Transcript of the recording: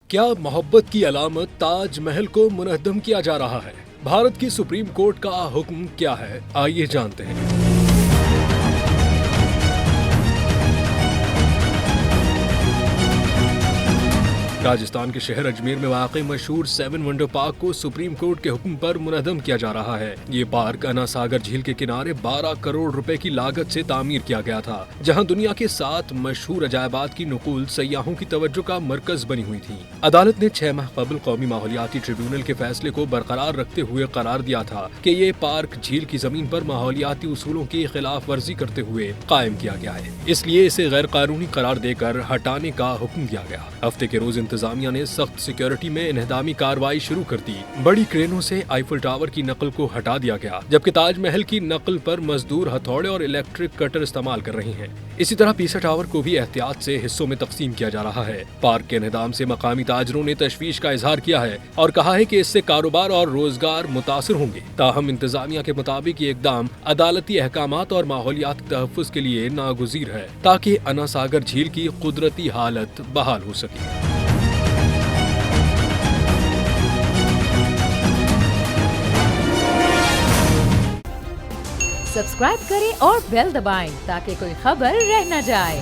کیا محبت کی علامت تاج محل کو منہدم کیا جا رہا ہے؟ بھارت کی سپریم کورٹ کا حکم کیا ہے؟ آئیے جانتے ہیں۔ راجستھان کے شہر اجمیر میں واقع مشہور 7 ونڈر پارک کو سپریم کورٹ کے حکم پر منہدم کیا جا رہا ہے۔ یہ پارک انا ساگر جھیل کے کنارے 12 کروڑ روپے کی لاگت سے تعمیر کیا گیا تھا، جہاں دنیا کے 7 مشہور عجائبات کی نقول سیاحوں کی توجہ کا مرکز بنی ہوئی تھی۔ عدالت نے 6 ماہ قبل قومی ماحولیاتی ٹریبیونل کے فیصلے کو برقرار رکھتے ہوئے قرار دیا تھا کہ یہ پارک جھیل کی زمین پر ماحولیاتی اصولوں کی خلاف ورزی کرتے ہوئے قائم کیا گیا ہے، اس لیے اسے غیر قانونی قرار دے کر ہٹانے کا حکم دیا گیا۔ ہفتے کے روز انتظامیہ نے سخت سیکیورٹی میں انہدامی کارروائی شروع کر دی۔ بڑی کرینوں سے آئیفل ٹاور کی نقل کو ہٹا دیا گیا، جبکہ تاج محل کی نقل پر مزدور ہتھوڑے اور الیکٹرک کٹر استعمال کر رہے ہیں۔ اسی طرح پیسا ٹاور کو بھی احتیاط سے حصوں میں تقسیم کیا جا رہا ہے۔ پارک کے انہدام سے مقامی تاجروں نے تشویش کا اظہار کیا ہے اور کہا ہے کہ اس سے کاروبار اور روزگار متاثر ہوں گے۔ تاہم انتظامیہ کے مطابق یہ اقدام عدالتی احکامات اور ماحولیاتی تحفظ کے لیے ناگزیر ہے، تاکہ انا ساگر جھیل کی قدرتی حالت بحال ہو سکے۔ سبسکرائب کریں اور بیل دبائیں تاکہ کوئی خبر رہ نہ جائے۔